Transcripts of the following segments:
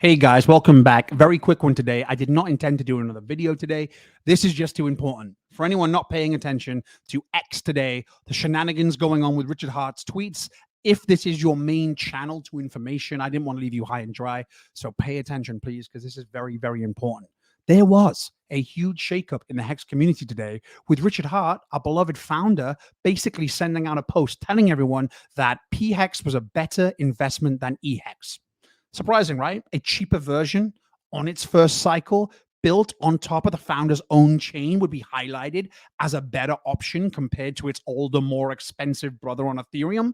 Hey guys, welcome back. Very quick one today. I did not intend to do another video today. This is just too important. For anyone not paying attention to X today, the shenanigans going on with Richard Hart's tweets, if this is your main channel to information, I didn't want to leave you high and dry. So pay attention, please, because this is very, very important. There was a huge shakeup in the HEX community today with Richard Hart, our beloved founder, basically sending out a post telling everyone that PHEX was a better investment than EHEX. Surprising, right? A cheaper version on its first cycle built on top of the founder's own chain would be highlighted as a better option compared to its older, more expensive brother on Ethereum?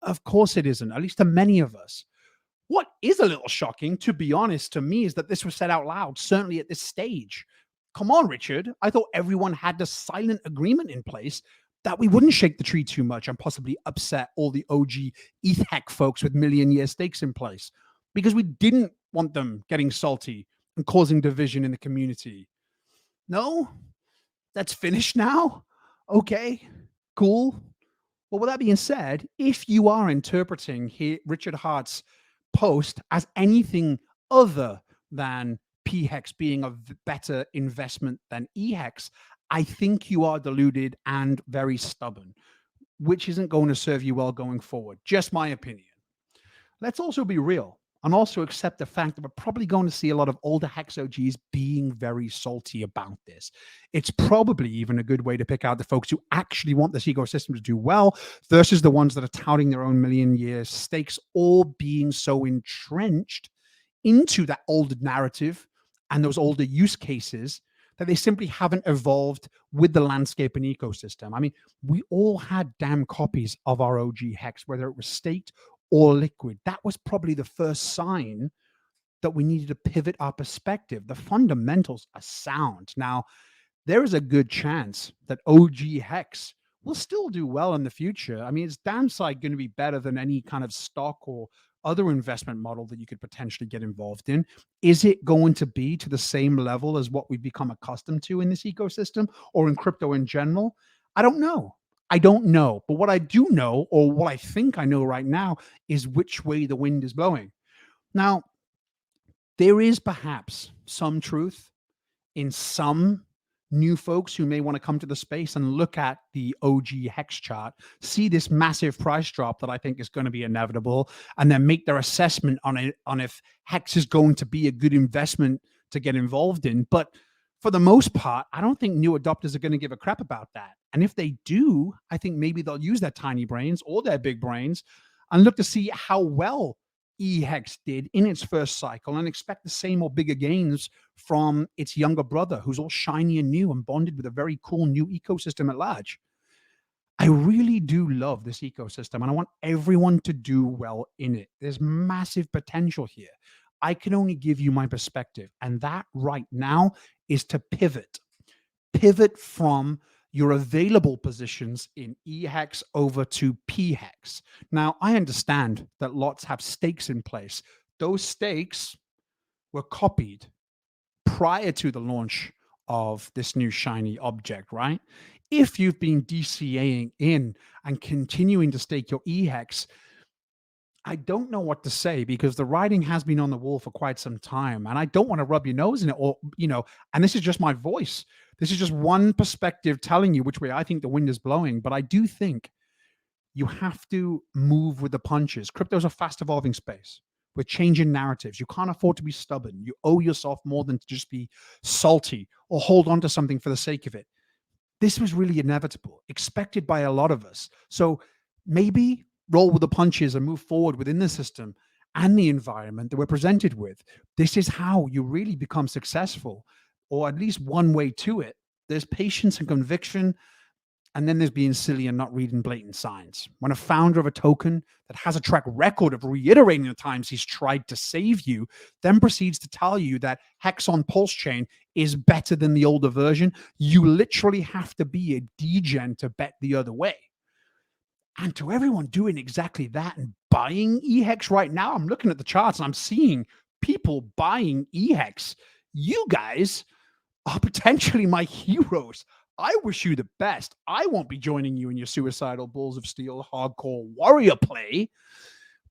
Of course it isn't, at least to many of us. What is a little shocking, to be honest, to me, is that this was said out loud, certainly at this stage. Come on, Richard. I thought everyone had the silent agreement in place that we wouldn't shake the tree too much and possibly upset all the OG ETH folks with million-year stakes in place, because we didn't want them getting salty and causing division in the community. No? That's finished now? Okay, cool. Well, with that being said, if you are interpreting Richard Hart's post as anything other than PHEX being a better investment than EHEX, I think you are deluded and very stubborn, which isn't going to serve you well going forward. Just my opinion. Let's also be real and also accept the fact that we're probably going to see a lot of older HEX OGs being very salty about this. It's probably even a good way to pick out the folks who actually want this ecosystem to do well versus the ones that are touting their own million-year stakes, all being so entrenched into that older narrative and those older use cases that they simply haven't evolved with the landscape and ecosystem. I mean, we all had damn copies of our OG HEX, whether it was staked or liquid. That was probably the first sign that we needed to pivot our perspective. The fundamentals are sound. Now, there is a good chance that OG HEX will still do well in the future. I mean, its downside going to be better than any kind of stock or other investment model that you could potentially get involved in. Is it going to be to the same level as what we've become accustomed to in this ecosystem or in crypto in general? I don't know. I don't know. But what I do know, or what I think I know right now, is which way the wind is blowing. Now, there is perhaps some truth in some new folks who may want to come to the space and look at the OG HEX chart, see this massive price drop that I think is going to be inevitable, and then make their assessment on it, on if HEX is going to be a good investment to get involved in. But for the most part, I don't think new adopters are going to give a crap about that. And if they do, I think maybe they'll use their tiny brains or their big brains and look to see how well EHEX did in its first cycle and expect the same or bigger gains from its younger brother, who's all shiny and new and bonded with a very cool new ecosystem at large. I really do love this ecosystem and I want everyone to do well in it. There's massive potential here. I can only give you my perspective, and that right now is to pivot from your available positions in EHEX over to PHEX. Now, I understand that lots have stakes in place. Those stakes were copied prior to the launch of this new shiny object, right? If you've been DCAing in and continuing to stake your EHEX, I don't know what to say, because the writing has been on the wall for quite some time, and I don't want to rub your nose in it, or, and this is just my voice. This is just one perspective telling you which way I think the wind is blowing. But I do think you have to move with the punches. Crypto is a fast evolving space. We're changing narratives. You can't afford to be stubborn. You owe yourself more than to just be salty or hold on to something for the sake of it. This was really inevitable, expected by a lot of us. So maybe roll with the punches and move forward within the system and the environment that we're presented with. This is how you really become successful, or at least one way to it. There's patience and conviction, and then there's being silly and not reading blatant signs. When a founder of a token that has a track record of reiterating the times he's tried to save you, then proceeds to tell you that HEX on pulsechain is better than the older version, you literally have to be a degen to bet the other way. And to everyone doing exactly that and buying EHEX right now, I'm looking at the charts and I'm seeing people buying EHEX. You guys are potentially my heroes. I wish you the best. I won't be joining you in your suicidal Bulls of Steel hardcore warrior play,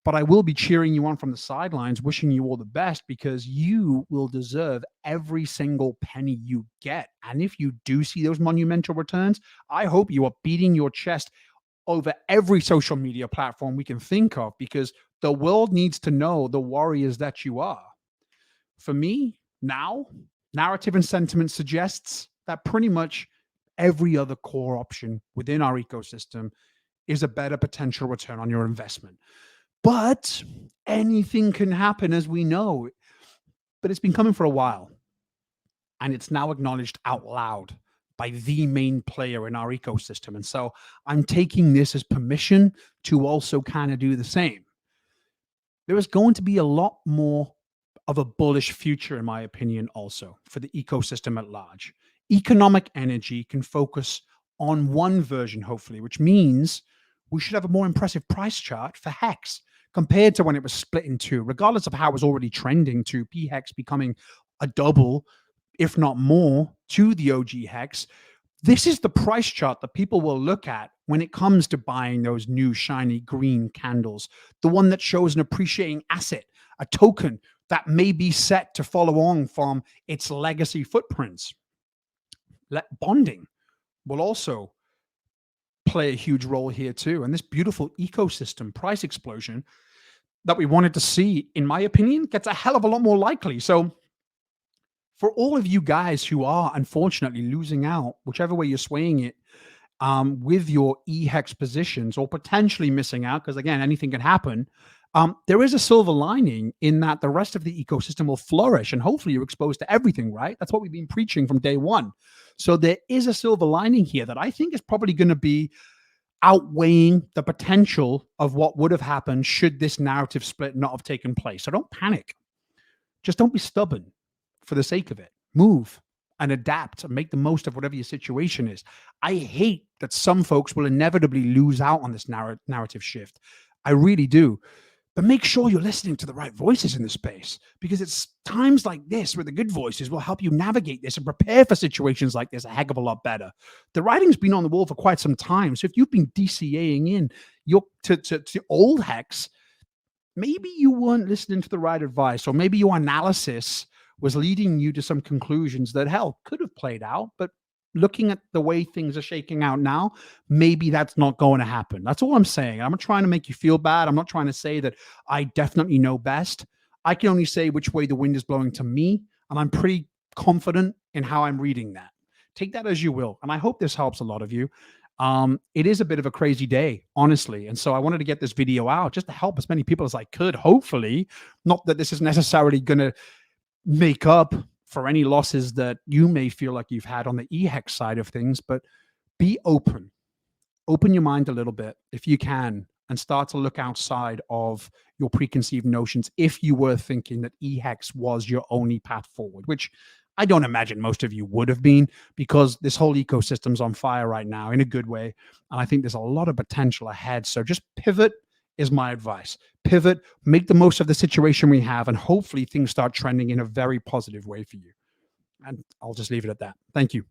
but I will be cheering you on from the sidelines, wishing you all the best, because you will deserve every single penny you get. And if you do see those monumental returns, I hope you are beating your chest over every social media platform we can think of, because the world needs to know the warriors that you are. For me, now, narrative and sentiment suggests that pretty much every other core option within our ecosystem is a better potential return on your investment. But anything can happen, as we know. But it's been coming for a while, and it's now acknowledged out loud by the main player in our ecosystem. And so I'm taking this as permission to also kind of do the same. There is going to be a lot more of a bullish future, in my opinion, also for the ecosystem at large. Economic energy can focus on one version, hopefully, which means we should have a more impressive price chart for HEX compared to when it was split in two, regardless of how it was already trending to PHEX becoming a double, if not more, to the OG HEX. This is the price chart that people will look at when it comes to buying those new shiny green candles, the one that shows an appreciating asset, a token that may be set to follow on from its legacy footprints. Bonding will also play a huge role here too. And this beautiful ecosystem price explosion that we wanted to see, in my opinion, gets a hell of a lot more likely. So for all of you guys who are unfortunately losing out, whichever way you're swaying it, with your HEX positions, or potentially missing out, because again, anything can happen. There is a silver lining in that the rest of the ecosystem will flourish, and hopefully you're exposed to everything, right? That's what we've been preaching from day one. So there is a silver lining here that I think is probably going to be outweighing the potential of what would have happened should this narrative split not have taken place. So don't panic. Just don't be stubborn for the sake of it. Move and adapt and make the most of whatever your situation is. I hate that some folks will inevitably lose out on this narrative shift. I really do. But make sure you're listening to the right voices in the space, because it's times like this where the good voices will help you navigate this and prepare for situations like this a heck of a lot better. The writing's been on the wall for quite some time. So if you've been DCAing in your to old HEX, maybe you weren't listening to the right advice, or maybe your analysis was leading you to some conclusions that, hell, could have played out. But looking at the way things are shaking out now, maybe that's not going to happen. That's all I'm saying. I'm not trying to make you feel bad. I'm not trying to say that I definitely know best. I can only say which way the wind is blowing to me, and I'm pretty confident in how I'm reading that. Take that as you will. And I hope this helps a lot of you. It is a bit of a crazy day, honestly. And so I wanted to get this video out just to help as many people as I could, hopefully. Not that this is necessarily going to make up for any losses that you may feel like you've had on the HEX side of things, but be open. Open your mind a little bit if you can, and start to look outside of your preconceived notions if you were thinking that HEX was your only path forward, which I don't imagine most of you would have been, because this whole ecosystem's on fire right now in a good way. And I think there's a lot of potential ahead. So just pivot is my advice. Pivot, make the most of the situation we have, and hopefully things start trending in a very positive way for you. And I'll just leave it at that. Thank you.